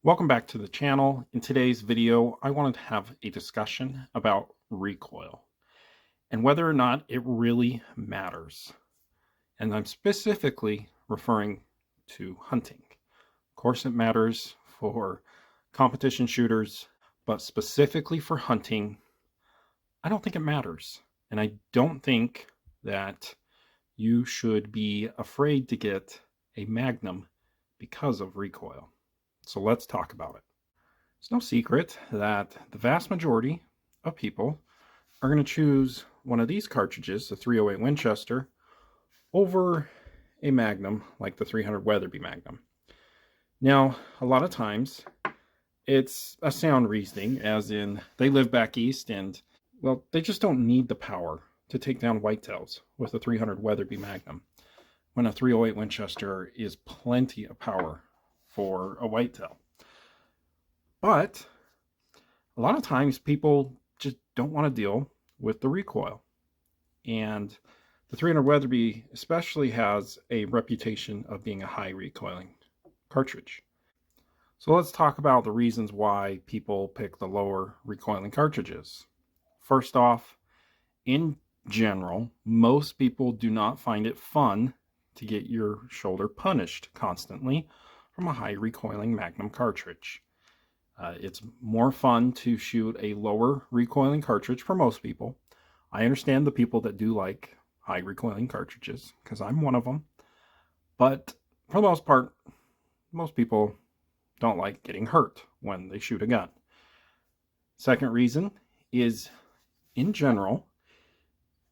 Welcome back to the channel. In today's video, I wanted to have a discussion about recoil and whether or not it really matters. And I'm specifically referring to hunting. Of course, it matters for competition shooters, but specifically for hunting, I don't think it matters. And I don't think that you should be afraid to get a magnum because of recoil. So let's talk about it. It's no secret that the vast majority of people are going to choose one of these cartridges, the 308 Winchester, over a Magnum like the 300 Weatherby Magnum. Now, a lot of times it's a sound reasoning, as in they live back east and, well, they just don't need the power to take down whitetails with a 300 Weatherby Magnum, when a 308 Winchester is plenty of power for a whitetail. But a lot of times people just don't want to deal with the recoil. And the 300 Weatherby especially has a reputation of being a high recoiling cartridge. So let's talk about the reasons why people pick the lower recoiling cartridges. First off, in general, most people do not find it fun to get your shoulder punished constantly from a high recoiling Magnum cartridge. It's more fun to shoot a lower recoiling cartridge for most people. I understand the people that do like high recoiling cartridges, because I'm one of them. But for the most part, most people don't like getting hurt when they shoot a gun. Second reason is, in general,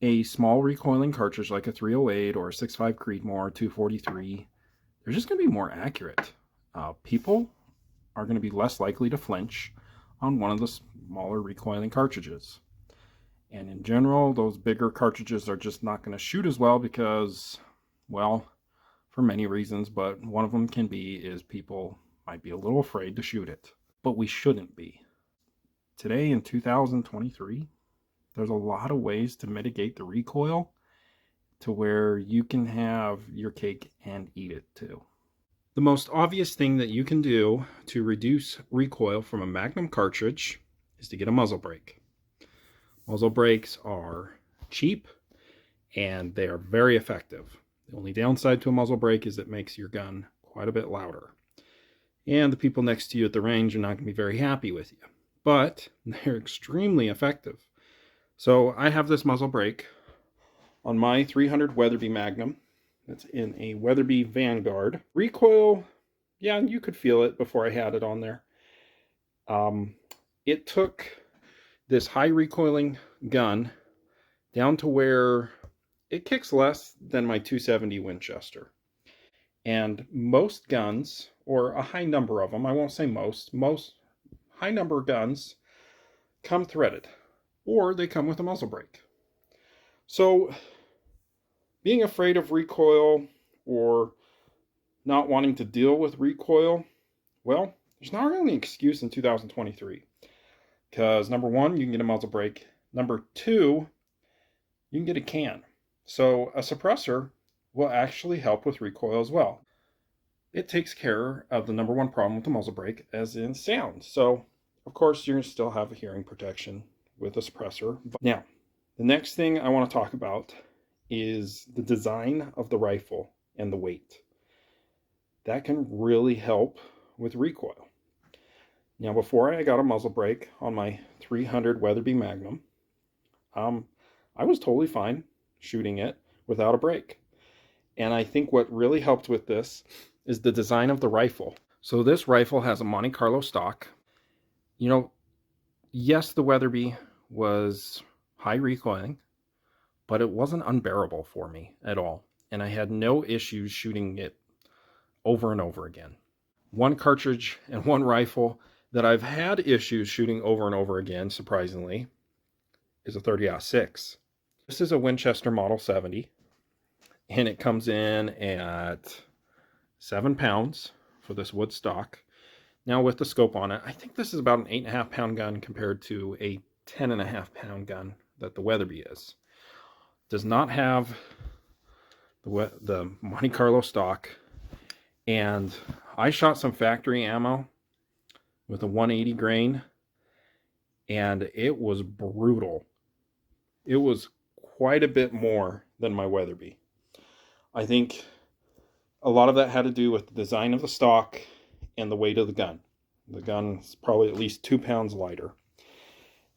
a small recoiling cartridge like a 308 or a 6.5 Creedmoor 243, they're just going to be more accurate. People are going to be less likely to flinch on one of the smaller recoiling cartridges. And in general, those bigger cartridges are just not going to shoot as well because, well, for many reasons, but one of them can be is people might be a little afraid to shoot it. But we shouldn't be. Today in 2023, there's a lot of ways to mitigate the recoil to where you can have your cake and eat it too. The most obvious thing that you can do to reduce recoil from a Magnum cartridge is to get a muzzle brake. Muzzle brakes are cheap and they are very effective. The only downside to a muzzle brake is it makes your gun quite a bit louder. And the people next to you at the range are not going to be very happy with you. But they're extremely effective. So I have this muzzle brake on my 300 Weatherby Magnum. It's in a Weatherby Vanguard. Recoil, yeah, you could feel it before I had it on there. It took this high recoiling gun down to where it kicks less than my 270 Winchester. And most guns, or a high number of them, I won't say most high number of guns come threaded, or they come with a muzzle brake. So being afraid of recoil or not wanting to deal with recoil, well, there's not really an excuse in 2023. Because number one, you can get a muzzle brake. Number two, you can get a can. So a suppressor will actually help with recoil as well. It takes care of the number one problem with the muzzle brake, as in sound. So, of course, you're going to still have a hearing protection with a suppressor. Now, the next thing I want to talk about is the design of the rifle and the weight. That can really help with recoil. Now, before I got a muzzle brake on my 300 Weatherby Magnum, I was totally fine shooting it without a brake. And I think what really helped with this is the design of the rifle. So this rifle has a Monte Carlo stock. You know, yes, the Weatherby was high recoiling, but it wasn't unbearable for me at all. And I had no issues shooting it over and over again. One cartridge and one rifle that I've had issues shooting over and over again, surprisingly, is a 30-06. This is a Winchester Model 70, and it comes in at 7 pounds for this wood stock. Now with the scope on it, I think this is about an 8.5 pound gun compared to a 10.5 pound gun that the Weatherby is. Does not have the Monte Carlo stock, and I shot some factory ammo with a 180 grain, and it was brutal. It was quite a bit more than my Weatherby. I think a lot of that had to do with the design of the stock and the weight of the gun. The gun's probably at least 2 pounds lighter.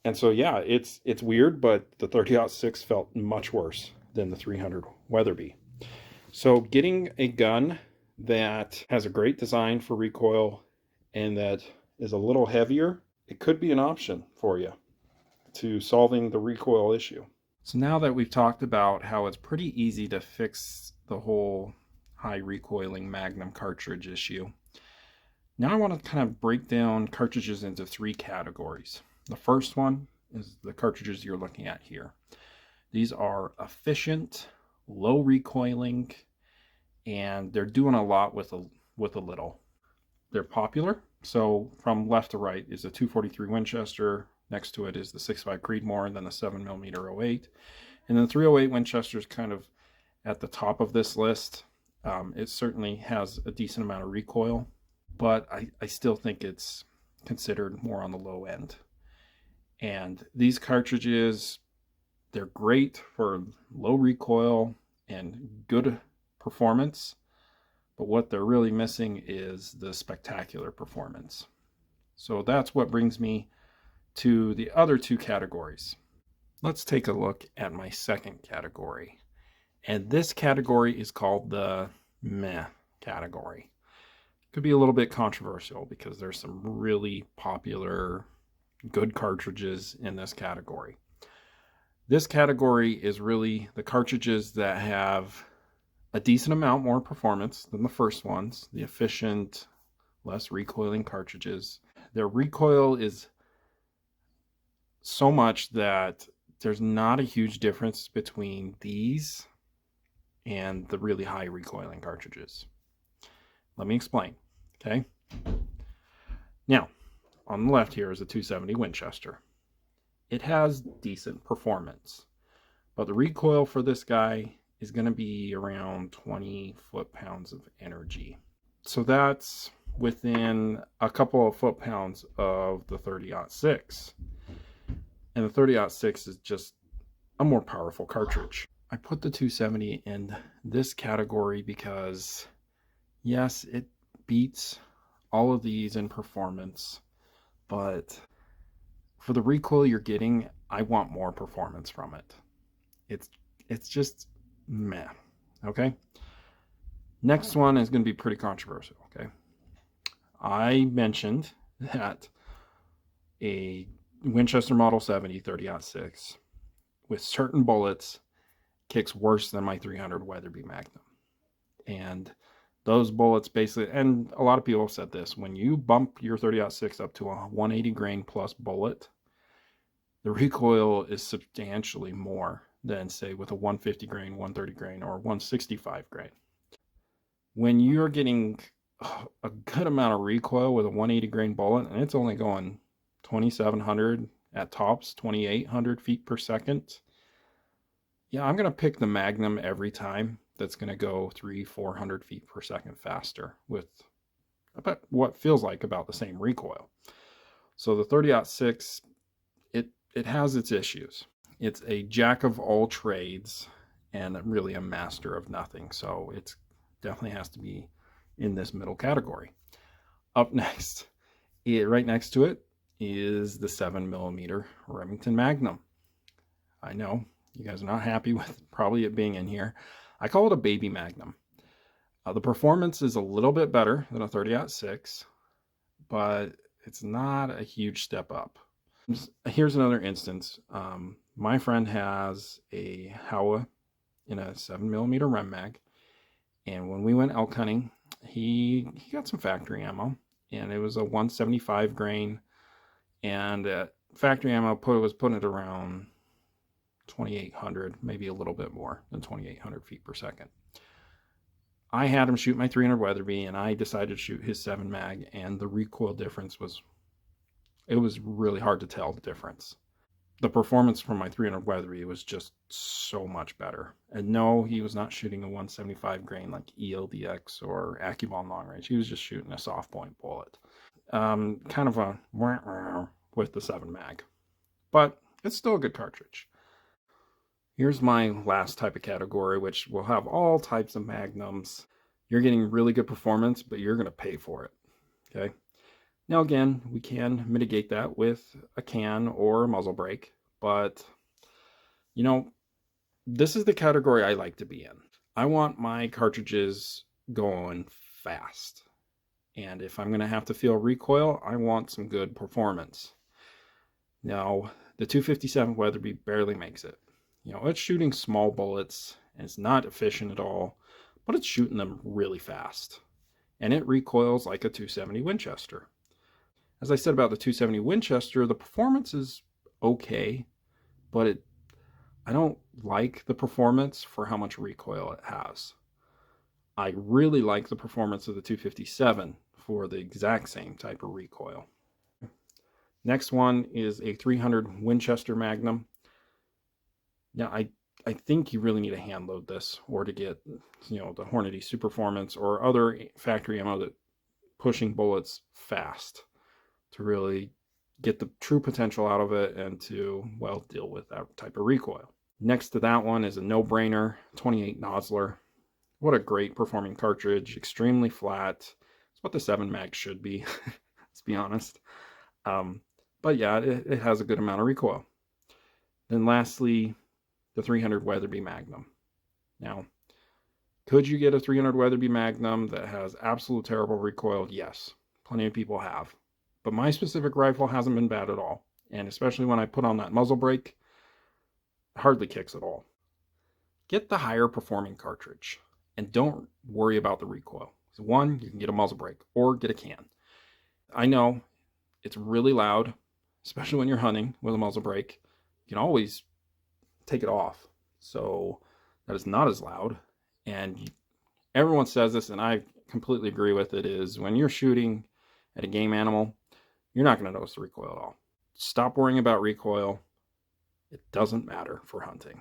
And so, yeah, it's weird, but the 30-06 felt much worse than the 300 Weatherby. So getting a gun that has a great design for recoil and that is a little heavier, it could be an option for you to solving the recoil issue. So now that we've talked about how it's pretty easy to fix the whole high recoiling Magnum cartridge issue, now I want to kind of break down cartridges into 3 categories. The first one is the cartridges you're looking at here. These are efficient, low recoiling, and they're doing a lot with a little. They're popular. So from left to right is the 243 Winchester. Next to it is the 6.5 Creedmoor, and then the 7mm 08. And then the 308 Winchester is kind of at the top of this list. It certainly has a decent amount of recoil, but I still think it's considered more on the low end. And these cartridges, they're great for low recoil and good performance, but what they're really missing is the spectacular performance. So that's what brings me to the other 2 categories. Let's take a look at my second category. And this category is called the meh category. Could be a little bit controversial because there's some really popular good cartridges in this category. This category is really the cartridges that have a decent amount more performance than the first ones, the efficient, less recoiling cartridges. Their recoil is so much that there's not a huge difference between these and the really high recoiling cartridges. Let me explain, okay? Now, on the left here is a 270 Winchester. It has decent performance, but the recoil for this guy is going to be around 20 foot-pounds of energy. So that's within a couple of foot-pounds of the 30-06. And the 30-06 is just a more powerful cartridge. I put the 270 in this category because, yes, it beats all of these in performance, but for the recoil you're getting, I want more performance from it. It's just meh, okay? Next one is going to be pretty controversial, okay? I mentioned that a Winchester Model 70 30-06 with certain bullets kicks worse than my 300 Weatherby Magnum. And those bullets basically, and a lot of people have said this, when you bump your 30-06 up to a 180 grain plus bullet, the recoil is substantially more than, say, with a 150 grain, 130 grain, or 165 grain. When you're getting a good amount of recoil with a 180 grain bullet, and it's only going 2,700 at tops, 2,800 feet per second, yeah, I'm going to pick the Magnum every time. That's going to go 300-400 feet per second faster with about what feels like about the same recoil. So the 30-06, it has its issues. It's a jack of all trades and really a master of nothing. So it definitely has to be in this middle category. Up next, right next to it, is the 7mm Remington Magnum. I know you guys are not happy with probably it being in here. I call it a baby Magnum. The performance is a little bit better than a 30-06, but it's not a huge step up. Here's another instance. My friend has a Howa in a 7mm Rem Mag, and when we went elk hunting, he got some factory ammo, and it was a 175 grain, and factory ammo was putting it around 2,800, maybe a little bit more than 2,800 feet per second. I had him shoot my 300 Weatherby, and I decided to shoot his 7 mag, and the recoil difference was really hard to tell the difference. The performance from my 300 Weatherby was just so much better. And no, he was not shooting a 175 grain like ELDX or AccuBall long range. He was just shooting a soft point bullet. kind of a with the 7 mag, but it's still a good cartridge. Here's my last type of category, which will have all types of magnums. You're getting really good performance, but you're going to pay for it. Okay. Now, again, we can mitigate that with a can or a muzzle brake, but this is the category I like to be in. I want my cartridges going fast. And if I'm going to have to feel recoil, I want some good performance. Now, the 257 Weatherby barely makes it. It's shooting small bullets, and it's not efficient at all, but it's shooting them really fast. And it recoils like a 270 Winchester. As I said about the 270 Winchester, the performance is okay, but I don't like the performance for how much recoil it has. I really like the performance of the 257 for the exact same type of recoil. Next one is a 300 Winchester Magnum. Now, I think you really need to hand load this or to get, the Hornady Superformance or other factory ammo that pushing bullets fast to really get the true potential out of it and to, well, deal with that type of recoil. Next to that one is a no-brainer 28 Nosler. What a great performing cartridge, extremely flat. It's what the 7 mag should be, let's be honest. But yeah, it has a good amount of recoil. Then lastly, the 300 Weatherby Magnum. Now, could you get a 300 Weatherby Magnum that has absolute terrible recoil? Yes, plenty of people have. But my specific rifle hasn't been bad at all. And especially when I put on that muzzle brake, it hardly kicks at all. Get the higher performing cartridge and don't worry about the recoil. So one, you can get a muzzle brake or get a can. I know it's really loud, especially when you're hunting with a muzzle brake. You can always take it off so that it's not as loud. And everyone says this, and I completely agree with it, is when you're shooting at a game animal, you're not going to notice the recoil at all. Stop worrying about recoil. It doesn't matter for hunting.